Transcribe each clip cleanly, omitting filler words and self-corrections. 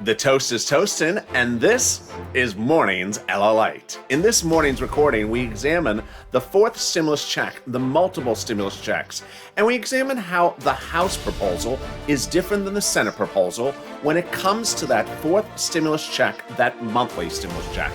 The toast is toasting, and this is Morning's LALATE. In this morning's recording, we examine the fourth stimulus check, the multiple stimulus checks, and we examine how the House proposal is different than the Senate proposal when it comes to that fourth stimulus check, that monthly stimulus check.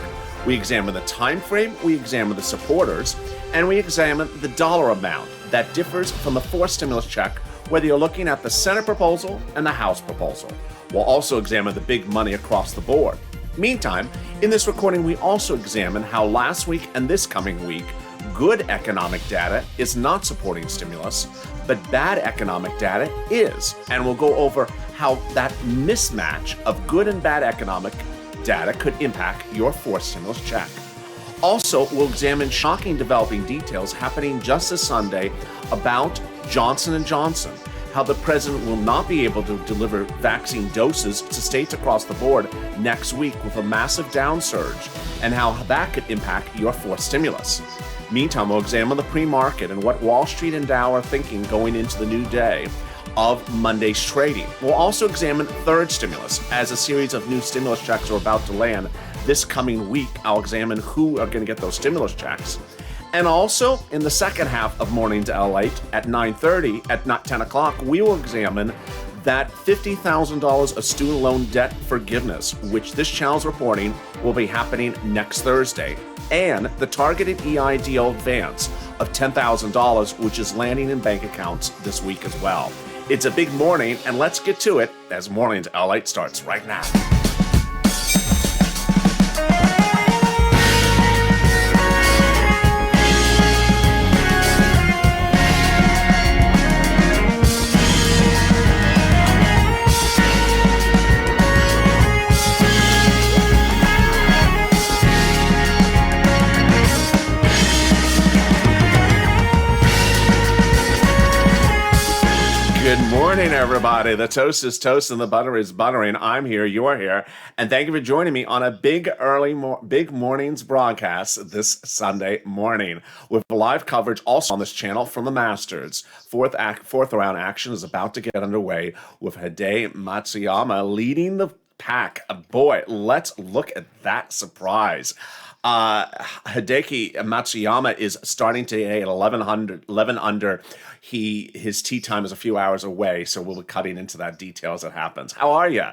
We examine the time frame, we examine the supporters, and we examine the dollar amount that differs from the fourth stimulus check, whether you're looking at the Senate proposal and the House proposal. We'll also examine the big money across the board. Meantime, in this recording, we also examine how last week and this coming week, good economic data is not supporting stimulus, but bad economic data is. And we'll go over how that mismatch of good and bad economic data could impact your fourth stimulus check. Also, we'll examine shocking developing details happening just this Sunday about Johnson & Johnson, how the president will not be able to deliver vaccine doses to states across the board next week with a massive downsurge, and how that could impact your fourth stimulus. Meantime, we'll examine the pre-market and what Wall Street and Dow are thinking going into the new day of Monday's trading. We'll also examine third stimulus as a series of new stimulus checks are about to land this coming week. I'll examine who are going to get those stimulus checks. And also, in the second half of Morning's LALATE at 9:30, at 10 o'clock, we will examine that $50,000 of student loan debt forgiveness, which this channel's reporting will be happening next Thursday, and the targeted EIDL advance of $10,000, which is landing in bank accounts this week as well. It's a big morning, and let's get to it as Morning's LALATE starts right now. Good morning, everybody. The toast is toast and the butter is buttering. I'm here, you're here, and thank you for joining me on a big morning's broadcast this Sunday morning with live coverage also on this channel from the Masters. Fourth round action is about to get underway with Hideki Matsuyama leading the pack. Boy, let's look at that surprise. Hideki Matsuyama is starting today at 11 under. His tee time is a few hours away, so we'll be cutting into that detail as it happens. How are you?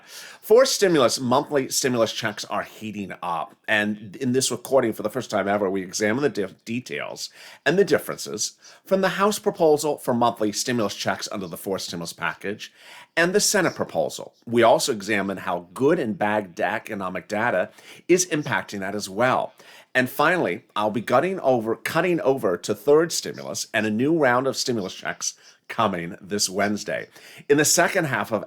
Monthly stimulus checks are heating up. And in this recording, for the first time ever, we examine the details and the differences from the House proposal for monthly stimulus checks under the fourth stimulus package and the Senate proposal. We also examine how good and bad economic data is impacting that as well. And finally, I'll be cutting over to third stimulus and a new round of stimulus checks coming this Wednesday. In the second half of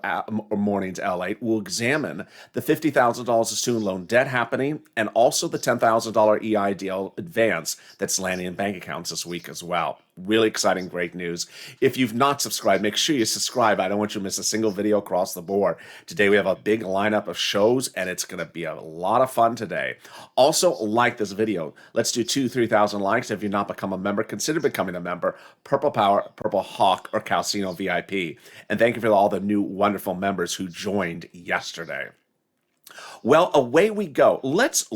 Morning's LALATE, we'll examine the $50,000 of student loan debt happening and also the $10,000 EIDL advance that's landing in bank accounts this week as well. Really exciting, great news. If you've not subscribed, make sure you subscribe. I don't want you to miss a single video across the board. Today we have a big lineup of shows, and it's going to be a lot of fun today. Also, like this video. Let's do 3,000 likes. If you've not become a member, consider becoming a member. Purple Power, Purple Hawk, or Calcino VIP. And thank you for all the new wonderful members who joined yesterday. Well, away we go. Let's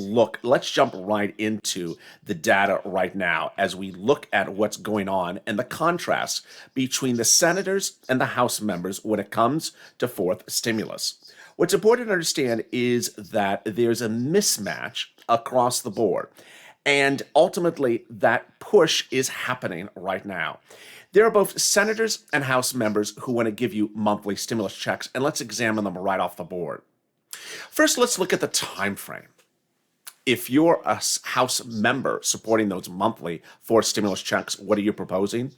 jump right into the data right now as we look at what's going on and the contrast between the senators and the House members when it comes to fourth stimulus. What's important to understand is that there's a mismatch across the board, and ultimately that push is happening right now. There are both senators and House members who want to give you monthly stimulus checks, and let's examine them right off the board. First, let's look at the time frame. If you're a House member supporting those monthly fourth stimulus checks, what are you proposing?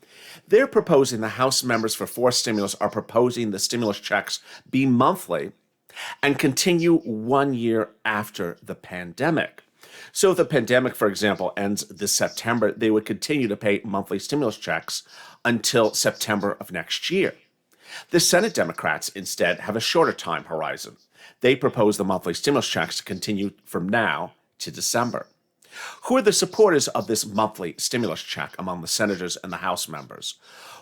They're proposing, the House members for fourth stimulus are proposing the stimulus checks be monthly and continue 1 year after the pandemic. So if the pandemic, for example, ends this September, they would continue to pay monthly stimulus checks until September of next year. The Senate Democrats instead have a shorter time horizon. They propose the monthly stimulus checks to continue from now to December. Who are the supporters of this monthly stimulus check among the senators and the House members?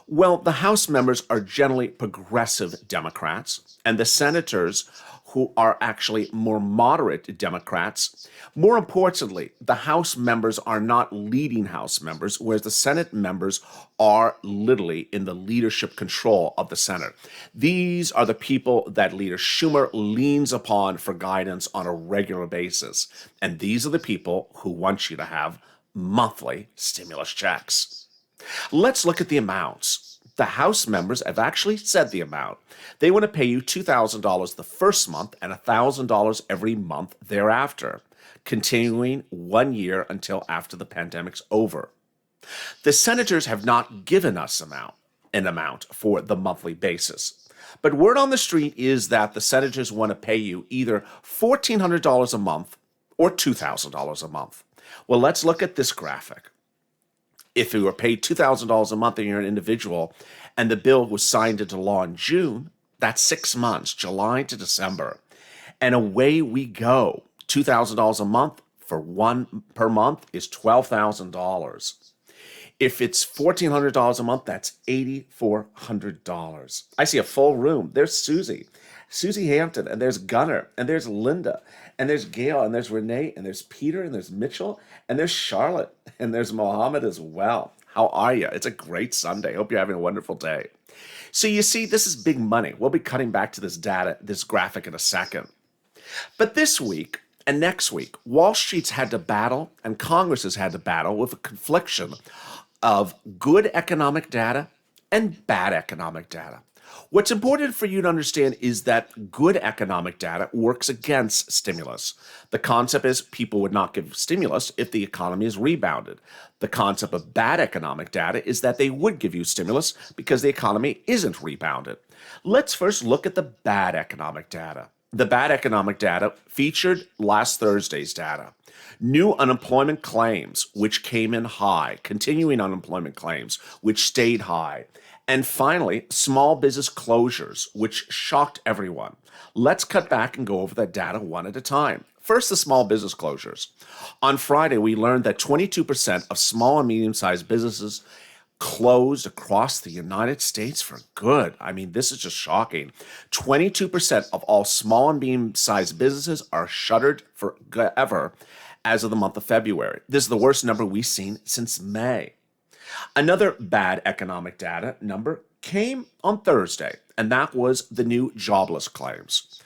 Well, the House members are generally progressive Democrats, and the senators who are actually more moderate Democrats. More importantly, the House members are not leading House members, whereas the Senate members are literally in the leadership control of the Senate. These are the people that Leader Schumer leans upon for guidance on a regular basis. And these are the people who want you to have monthly stimulus checks. Let's look at the amounts. The House members have actually said the amount. They want to pay you $2,000 the first month and $1,000 every month thereafter, continuing 1 year until after the pandemic's over. The senators have not given us an amount for the monthly basis. But word on the street is that the senators want to pay you either $1,400 a month or $2,000 a month. Well, let's look at this graphic. If you were paid $2,000 a month and you're an individual and the bill was signed into law in June, that's 6 months, July to December. And away we go. $2,000 a month for one per month is $12,000. If it's $1,400 a month, that's $8,400. I see a full room. There's Susie Hampton, and there's Gunnar, and there's Linda, and there's Gail, and there's Renee, and there's Peter, and there's Mitchell, and there's Charlotte, and there's Mohammed as well. How are you? It's a great Sunday. Hope you're having a wonderful day. So you see, this is big money. We'll be cutting back to this data, this graphic in a second. But this week and next week, Wall Street's had to battle, and Congress has had to battle with a confliction of good economic data and bad economic data. What's important for you to understand is that good economic data works against stimulus. The concept is people would not give stimulus if the economy is rebounded. The concept of bad economic data is that they would give you stimulus because the economy isn't rebounded. Let's first look at the bad economic data. The bad economic data featured last Thursday's data. New unemployment claims, which came in high, continuing unemployment claims, which stayed high. And finally, small business closures, which shocked everyone. Let's cut back and go over that data one at a time. First, the small business closures. On Friday, we learned that 22% of small and medium-sized businesses closed across the United States for good. I mean, this is just shocking. 22% of all small and medium-sized businesses are shuttered forever as of the month of February. This is the worst number we've seen since May. Another bad economic data number came on Thursday, and that was the new jobless claims.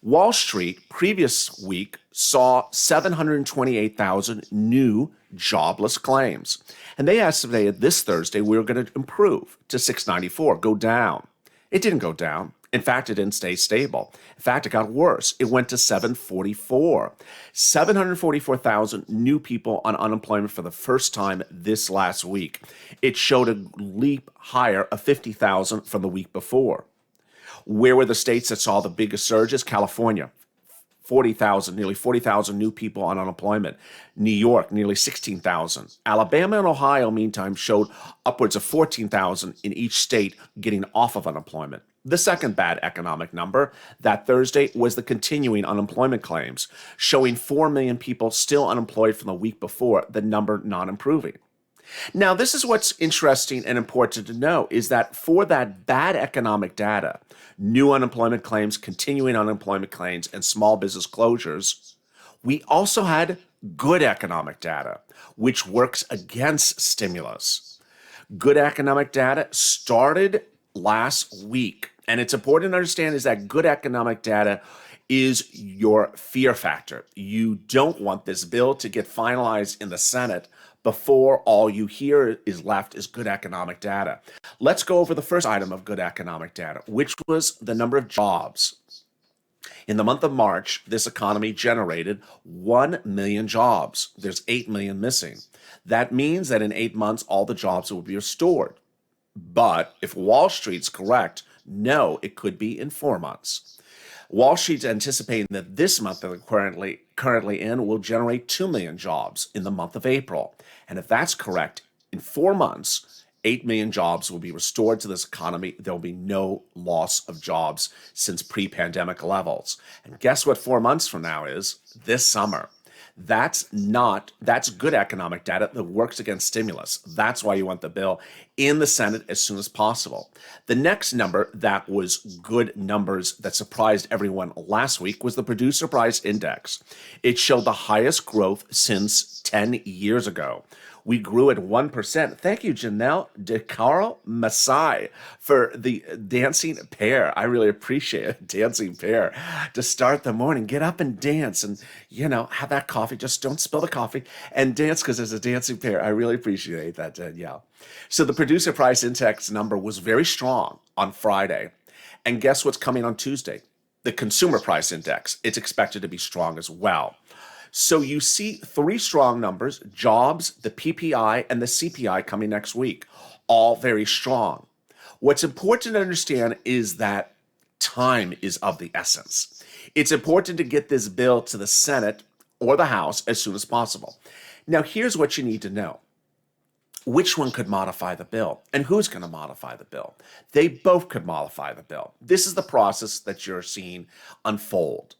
Wall Street previous week saw 728,000 new jobless claims, and they estimated this Thursday we were going to improve to 694, go down. It didn't go down. In fact, it didn't stay stable. In fact, it got worse. It went to 744. 744,000 new people on unemployment for the first time this last week. It showed a leap higher of 50,000 from the week before. Where were the states that saw the biggest surges? California, 40,000, nearly 40,000 new people on unemployment. New York, nearly 16,000. Alabama and Ohio, meantime, showed upwards of 14,000 in each state getting off of unemployment. The second bad economic number that Thursday was the continuing unemployment claims, showing 4 million people still unemployed from the week before, the number not improving. Now, this is what's interesting and important to know is that for that bad economic data, new unemployment claims, continuing unemployment claims, and small business closures, we also had good economic data, which works against stimulus. Good economic data started last week. And it's important to understand is that good economic data is your fear factor. You don't want this bill to get finalized in the Senate before all you hear is left is good economic data. Let's go over the first item of good economic data, which was the number of jobs. In the month of March, this economy generated 1 million jobs. There's 8 million missing. That means that in 8 months, all the jobs will be restored. But if Wall Street's correct, no, it could be in 4 months. Wall Street's anticipating that this month that we're currently in will generate 2 million jobs in the month of April. And if that's correct, in 4 months, 8 million jobs will be restored to this economy. There will be no loss of jobs since pre-pandemic levels. And guess what 4 months from now is? This summer. That's good economic data that works against stimulus. That's why you want the bill in the Senate as soon as possible. The next number that was good numbers that surprised everyone last week was the producer price index. It showed the highest growth since 10 years ago. We grew at 1%. Thank you, Janelle DeCarlo Masai, for the dancing pear. I really appreciate it, dancing pear. To start the morning, get up and dance and, have that coffee. Just don't spill the coffee and dance because there's a dancing pear. I really appreciate that, Danielle. So the producer price index number was very strong on Friday. And guess what's coming on Tuesday? The consumer price index. It's expected to be strong as well. So you see three strong numbers: jobs, the PPI, and the CPI coming next week, all very strong. What's important to understand is that time is of the essence. It's important to get this bill to the Senate or the House as soon as possible. Now, here's what you need to know. Which one could modify the bill, and who's going to modify the bill? They both could modify the bill. This is the process that you're seeing unfold.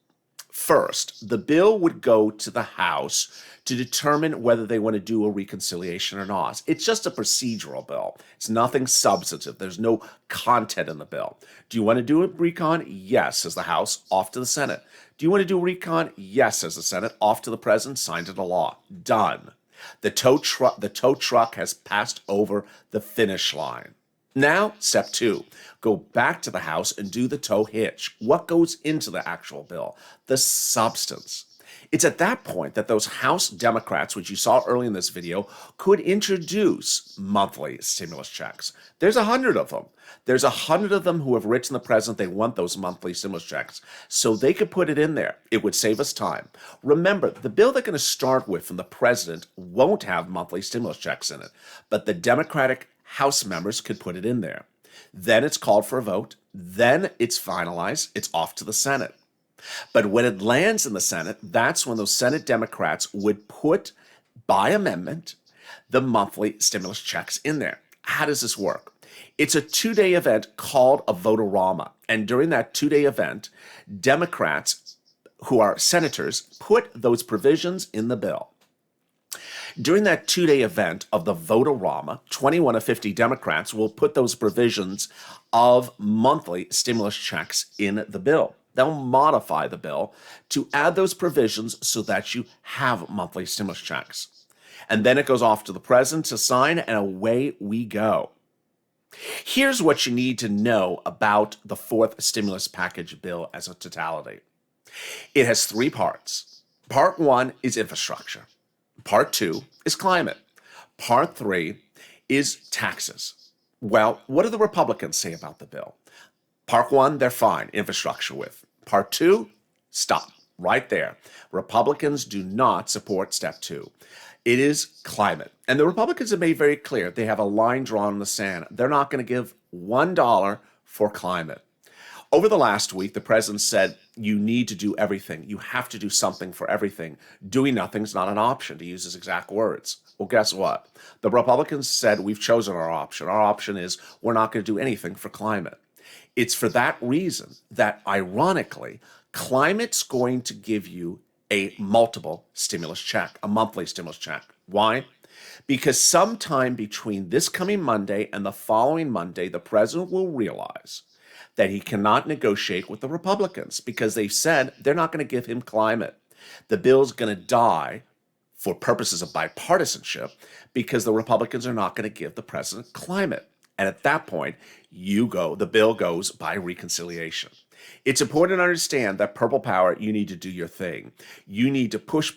First, the bill would go to the House to determine whether they want to do a reconciliation or not. It's just a procedural bill. It's nothing substantive. There's no content in the bill. Do you want to do a recon? Yes, says the House. Off to the Senate. Do you want to do a recon? Yes, says the Senate. Off to the President. Signed into law. Done. The tow truck has passed over the finish line. Now, step 2, go back to the House and do the tow hitch. What goes into the actual bill? The substance. It's at that point that those House Democrats, which you saw early in this video, could introduce monthly stimulus checks. There's 100 of them. There's 100 of them who have written the president they want those monthly stimulus checks. So they could put it in there. It would save us time. Remember, the bill they're going to start with from the president won't have monthly stimulus checks in it, but the Democratic House members could put it in there. Then it's called for a vote. Then it's finalized. It's off to the Senate. But when it lands in the Senate, that's when those Senate Democrats would put, by amendment, the monthly stimulus checks in there. How does this work? It's a 2-day event called a vote-a-rama. And during that 2-day event, Democrats, who are senators, put those provisions in the bill. During that 2-day event of the vote-a-rama, 21 of 50 Democrats will put those provisions of monthly stimulus checks in the bill. They'll modify the bill to add those provisions so that you have monthly stimulus checks. And then it goes off to the president to sign, and away we go. Here's what you need to know about the fourth stimulus package bill as a totality. It has 3 parts. Part 1 is infrastructure. Part 2 is climate. Part 3 is taxes. Well, what do the Republicans say about the bill? Part 1, they're fine, infrastructure with. Part 2, stop, right there. Republicans do not support step 2. It is climate. And the Republicans have made very clear they have a line drawn in the sand. They're not going to give $1 for climate. Over the last week, the president said, you need to do everything. You have to do something for everything. Doing nothing is not an option, to use his exact words. Well, guess what? The Republicans said, we've chosen our option. Our option is we're not going to do anything for climate. It's for that reason that, ironically, climate's going to give you a multiple stimulus check, a monthly stimulus check. Why? Because sometime between this coming Monday and the following Monday, the president will realize that he cannot negotiate with the Republicans because they've said they're not going to give him climate. The bill's going to die for purposes of bipartisanship because the Republicans are not going to give the president climate. And at that point, the bill goes by reconciliation. It's important to understand that Purple Power, you need to do your thing. You need to push,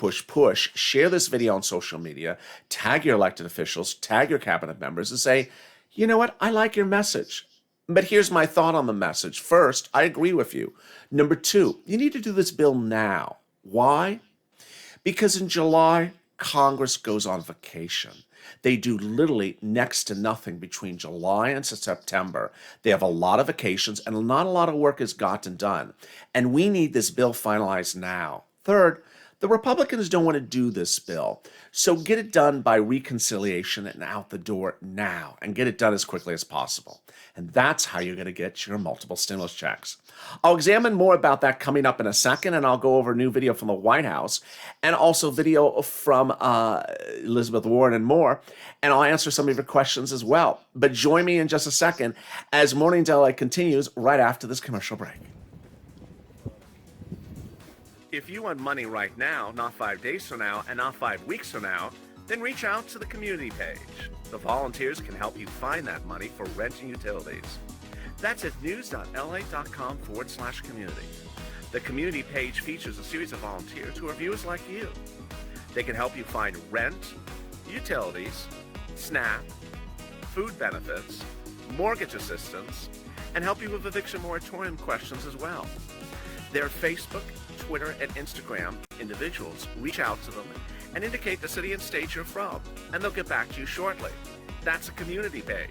share this video on social media, tag your elected officials, tag your cabinet members and say, you know what, I like your message. But here's my thought on the message. First, I agree with you. Number 2, you need to do this bill now. Why? Because in July, Congress goes on vacation. They do literally next to nothing between July and September. They have a lot of vacations and not a lot of work is gotten done. And we need this bill finalized now. Third, The Republicans don't want to do this bill, so get it done by reconciliation and out the door now, and get it done as quickly as possible. And that's how you're going to get your multiple stimulus checks. I'll examine more about that coming up in a second, and I'll go over a new video from the White House and also video from Elizabeth Warren and more, and I'll answer some of your questions as well. But join me in just a second as Mornings LA continues right after this commercial break. If you want money right now, not 5 days from now, and not 5 weeks from now, then reach out to the community page. The volunteers can help you find that money for rent and utilities. That's at news.la.com/community. The community page features a series of volunteers who are viewers like you. They can help you find rent, utilities, SNAP, food benefits, mortgage assistance, and help you with eviction moratorium questions as well. Their Facebook, Twitter, and Instagram individuals reach out to them and indicate the city and state you're from, and they'll get back to you shortly. That's a community page.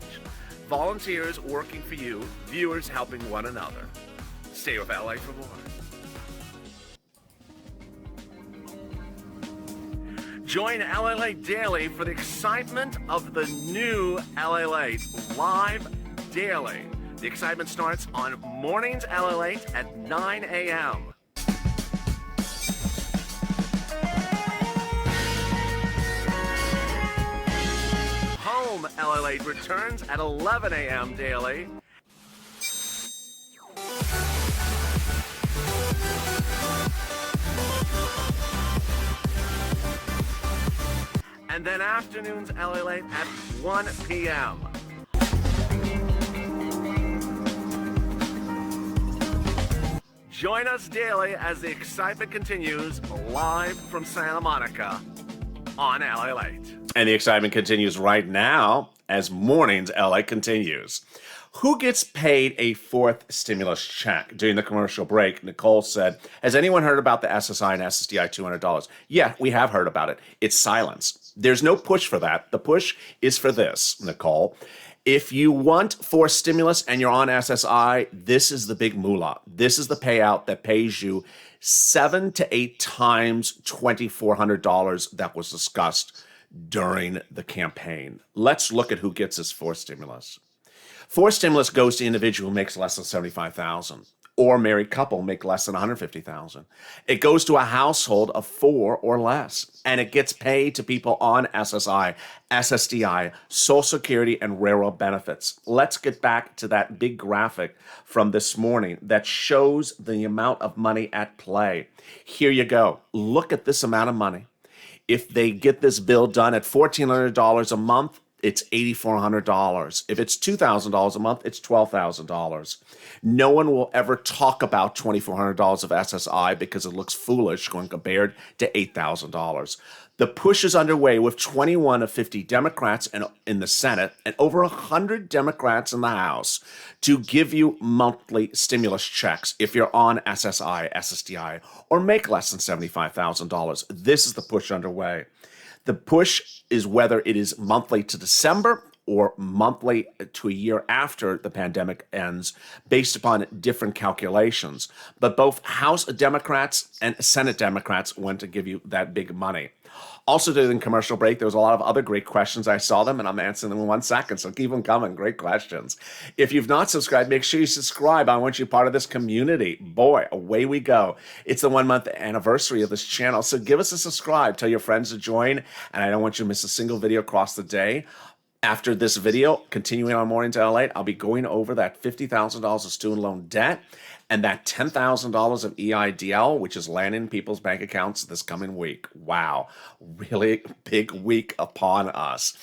Volunteers working for you, viewers helping one another. Stay with LA for more. Join LALATE Daily for the excitement of the new LALATE live daily. The excitement starts on Mornings LALATE at 9 a.m. Home LALATE returns at 11 a.m. daily. And then afternoons LALATE at 1 p.m. Join us daily as the excitement continues live from Santa Monica on LALATE. And the excitement continues right now as Mornings LA continues. Who gets paid a fourth stimulus check? During the commercial break, Nicole said, has anyone heard about the SSI and SSDI $200? Yeah, we have heard about it. It's silence. There's no push for that. The push is for this, Nicole. If you want for stimulus and you're on SSI, this is the big moolah. This is the payout that pays you 7 to 8 times $2,400 that was discussed during the campaign. Let's look at who gets this for stimulus. For stimulus goes to individual who makes less than $75,000, or married couple make less than $150,000. It goes to a household of 4 or less, and it gets paid to people on SSI, SSDI, Social Security, and railroad benefits. Let's get back to that big graphic from this morning that shows the amount of money at play. Here you go. Look at this amount of money. If they get this bill done at $1,400 a month, it's $8,400. If it's $2,000 a month, it's $12,000. No one will ever talk about $2,400 of SSI because it looks foolish when compared to $8,000. The push is underway with 21 of 50 Democrats in the Senate and over 100 Democrats in the House to give you monthly stimulus checks if you're on SSI, SSDI, or make less than $75,000. This is the push underway. The push is whether it is monthly to December or monthly to a year after the pandemic ends, based upon different calculations. But both House Democrats and Senate Democrats want to give you that big money. Also during the commercial break, there was a lot of other great questions. I saw them, and I'm answering them in 1 second, so keep them coming. Great questions. If you've not subscribed, make sure you subscribe. I want you part of this community. Boy, away we go. It's the 1-month anniversary of this channel, so give us a subscribe. Tell your friends to join, and I don't want you to miss a single video across the day. After this video, continuing on Mornings LA, I'll be going over that $50,000 of student loan debt and that $10,000 of EIDL, which is landing in people's bank accounts this coming week. Wow, really big week upon us.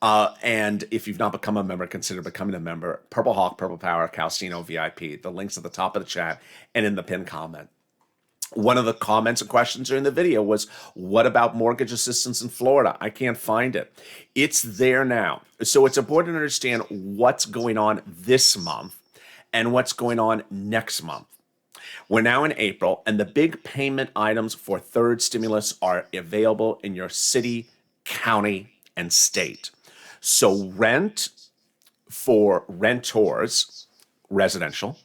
And if you've not become a member, consider becoming a member. Purple Hawk, Purple Power, Calcino VIP. The link's at the top of the chat and in the pinned comment. One of the comments and questions during the video was, what about mortgage assistance in Florida? I can't find it. It's there now. So it's important to understand what's going on this month and what's going on next month. We're now in April, and the big payment items for third stimulus are available in your city, county, and state. So rent for renters, residential,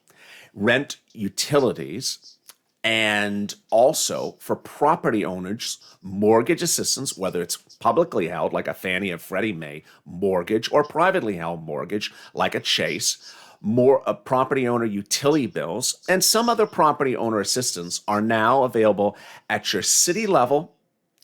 rent utilities, And also for property owners, mortgage assistance, whether it's publicly held like a Fannie and Freddie Mae mortgage or privately held mortgage like a Chase, more property owner utility bills, and some other property owner assistance are now available at your city level,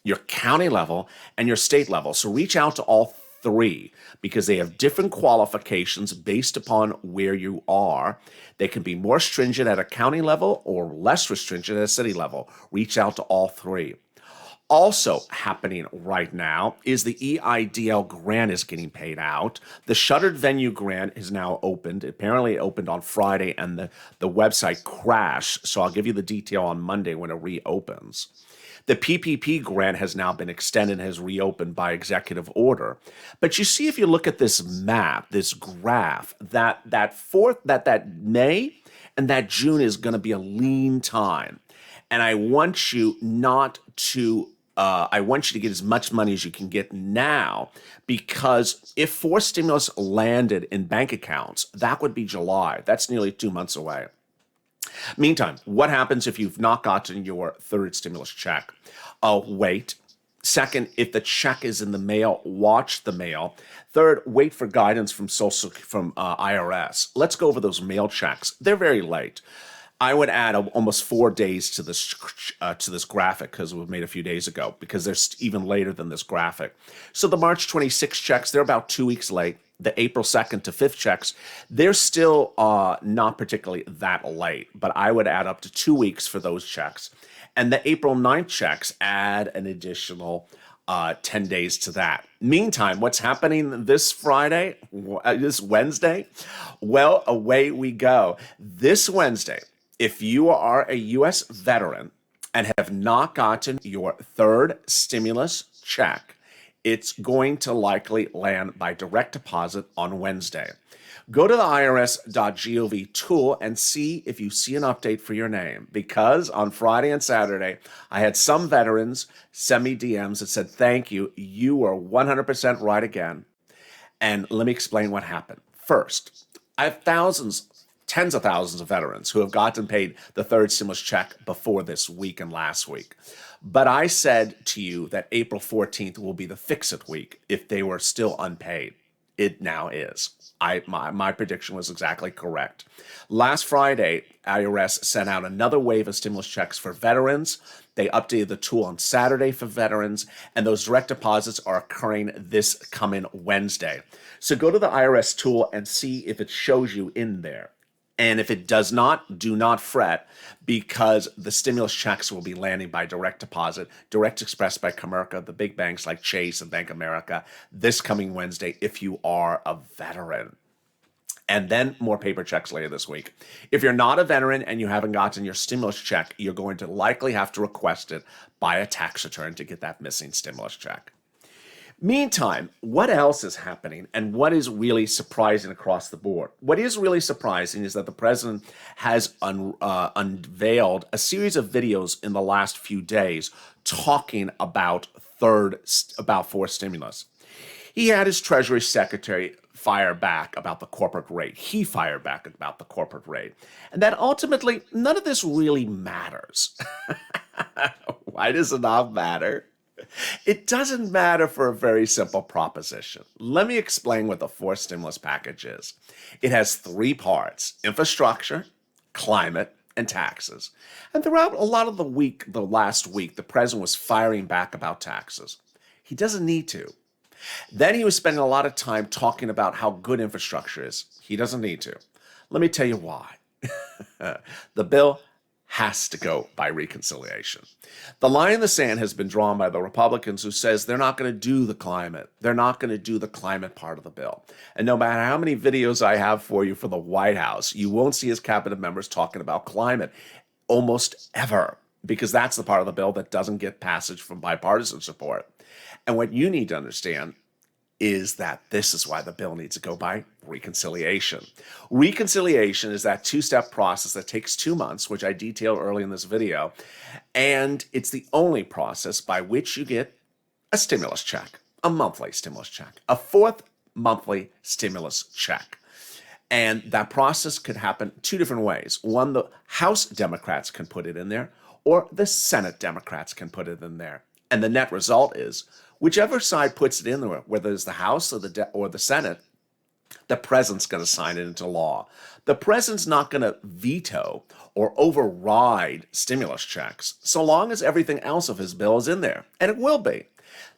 your county level, and your state level. So reach out to all three because they have different qualifications based upon where you are. They can be more stringent at a county level or less stringent at a city level. Reach out to all three. Also happening right now is the EIDL grant is getting paid out. The shuttered venue grant is now opened. Apparently it opened on Friday and the website crashed. So I'll give you the detail on Monday when it reopens. The PPP grant has now been extended and has reopened by executive order. But you see, if you look at this map, this graph, that May and that June is going to be a lean time. And I want you to get as much money as you can get now, because if forced stimulus landed in bank accounts, that would be July. That's nearly 2 months away. Meantime, what happens if you've not gotten your third stimulus check? Wait. Second, if the check is in the mail, watch the mail. Third, wait for guidance from IRS. Let's go over those mail checks. They're very late. I would add almost 4 days to this graphic because it was made a few days ago, because they're even later than this graphic. So the March 26 checks, they're about 2 weeks late. The April 2nd to 5th checks, they're still not particularly that late, but I would add up to 2 weeks for those checks. And the April 9th checks add an additional 10 days to that. Meantime, what's happening this Friday, this Wednesday? Well, away we go. This Wednesday, if you are a U.S. veteran and have not gotten your third stimulus check, it's going to likely land by direct deposit on Wednesday. Go to the irs.gov tool and see if you see an update for your name, because on Friday and Saturday, I had some veterans send me DMs that said, thank you, you were 100% right again. And let me explain what happened. First, I have tens of thousands of veterans who have gotten paid the third stimulus check before this week and last week. But I said to you that April 14th will be the fix-it week if they were still unpaid. It now is. My prediction was exactly correct. Last Friday, IRS sent out another wave of stimulus checks for veterans. They updated the tool on Saturday for veterans, and those direct deposits are occurring this coming Wednesday. So go to the IRS tool and see if it shows you in there. And if it does not, do not fret, because the stimulus checks will be landing by direct deposit, direct express by Comerica, the big banks like Chase and Bank of America, this coming Wednesday if you are a veteran. And then more paper checks later this week. If you're not a veteran and you haven't gotten your stimulus check, you're going to likely have to request it by a tax return to get that missing stimulus check. Meantime, what else is happening and what is really surprising across the board? What is really surprising is that the president has unveiled a series of videos in the last few days talking about fourth stimulus. He had his Treasury Secretary fire back about the corporate rate. He fired back about the corporate rate. And that ultimately, none of this really matters. Why does it not matter? It doesn't matter for a very simple proposition. Let me explain what the fourth stimulus package is. It has 3 parts: infrastructure, climate, and taxes. And throughout a lot of the last week, the president was firing back about taxes. He doesn't need to. Then he was spending a lot of time talking about how good infrastructure is. He doesn't need to. Let me tell you why. The bill has to go by reconciliation. The line in the sand has been drawn by the Republicans, who says they're not going to do the climate. They're not going to do the climate part of the bill. And no matter how many videos I have for you for the White House, you won't see his cabinet members talking about climate almost ever, because that's the part of the bill that doesn't get passage from bipartisan support. And what you need to understand is that this is why the bill needs to go by reconciliation. Reconciliation is that 2-step process that takes 2 months, which I detailed early in this video, and it's the only process by which you get a stimulus check, a monthly stimulus check, a fourth monthly stimulus check. And that process could happen two different ways. One, the House Democrats can put it in there, or the Senate Democrats can put it in there. And the net result is, whichever side puts it in there, whether it's the House or the Senate, the president's going to sign it into law. The president's not going to veto or override stimulus checks so long as everything else of his bill is in there, and it will be.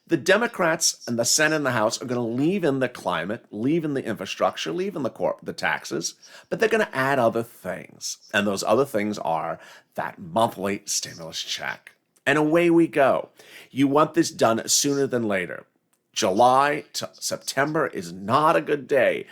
The Democrats and the Senate and the House are going to leave in the climate, leave in the infrastructure, leave in the taxes, but they're going to add other things. And those other things are that monthly stimulus check. And away we go. You want this done sooner than later. July to September is not a good day,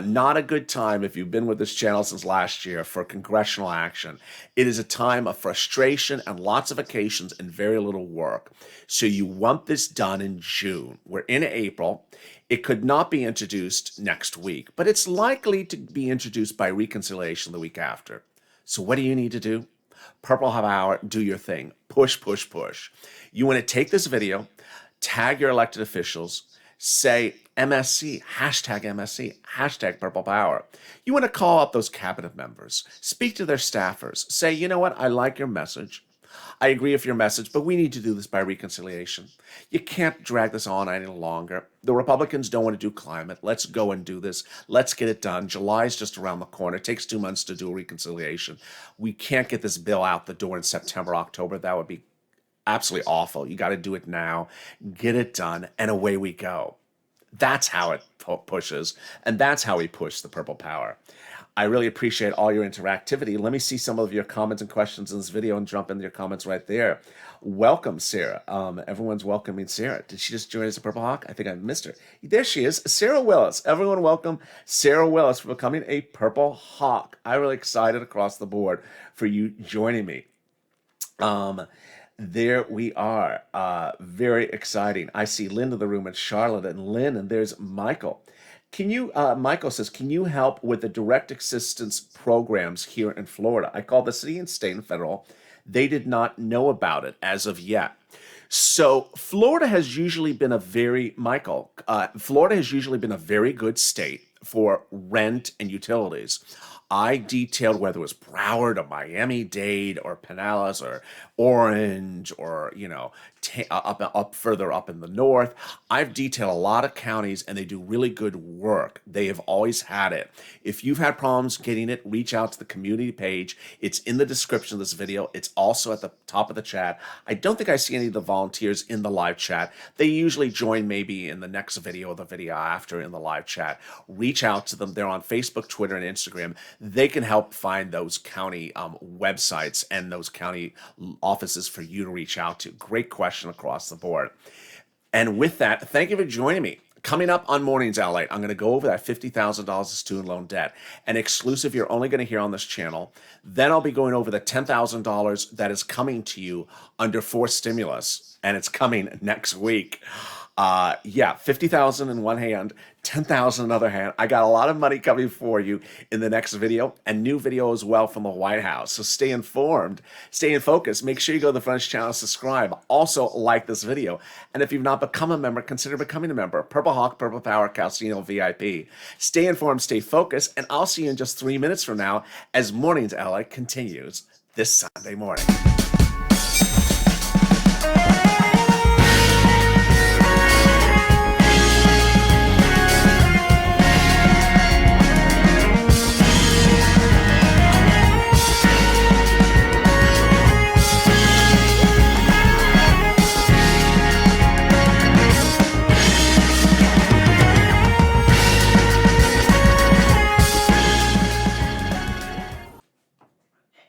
not a good time if you've been with this channel since last year for congressional action. It is a time of frustration and lots of vacations and very little work. So you want this done in June. We're in April. It could not be introduced next week, but it's likely to be introduced by reconciliation the week after. So what do you need to do? Purple Hour, do your thing. Push, push, push. You want to take this video, tag your elected officials, say MSC, hashtag Purple Power. You want to call up those cabinet members, speak to their staffers, say, you know what, I like your message. I agree with your message, but we need to do this by reconciliation. You can't drag this on any longer. The Republicans don't want to do climate. Let's go and do this. Let's get it done. July is just around the corner. It takes 2 months to do a reconciliation. We can't get this bill out the door in September, October. That would be absolutely awful. You got to do it now, get it done, and away we go. That's how it pushes, and that's how we push the Purple Power. I really appreciate all your interactivity. Let me see some of your comments and questions in this video and jump into your comments right there. Welcome, Sarah. Everyone's welcoming Sarah. Did she just join us at Purple Hawk? I think I missed her. There she is, Sarah Willis. Everyone welcome Sarah Willis for becoming a Purple Hawk. I'm really excited across the board for you joining me. There we are. Very exciting. I see Lynn in the room and Charlotte and Lynn, and there's Michael. Can you, Michael says, can you help with the direct assistance programs here in Florida? I called the city and state and federal. They did not know about it as of yet. So Florida has usually been Florida has usually been a very good state for rent and utilities. I detailed whether it was Broward or Miami-Dade or Pinellas or Orange or, you know, up further up in the north. I've detailed a lot of counties and they do really good work. They have always had it. If you've had problems getting it, reach out to the community page. It's in the description of this video. It's also at the top of the chat. I don't think I see any of the volunteers in the live chat. They usually join maybe in the next video or the video after in the live chat. Reach out to them. They're on Facebook, Twitter, and Instagram. They can help find those county websites and those county offices for you to reach out to. Great question across the board. And with that, thank you for joining me. Coming up on Mornings LALATE, I'm going to go over that $50,000 of student loan debt, an exclusive you're only going to hear on this channel. Then I'll be going over the $10,000 that is coming to you under forced stimulus, and it's coming next week. Yeah, 50,000 in one hand, 10,000 in the other hand. I got a lot of money coming for you in the next video and new video as well from the White House. So stay informed, stay in focus. Make sure you go to the French channel, subscribe. Also like this video. And if you've not become a member, consider becoming a member. Purple Hawk, Purple Power, Calcino VIP. Stay informed, stay focused, and I'll see you in just 3 minutes from now as Mornings LA continues this Sunday morning.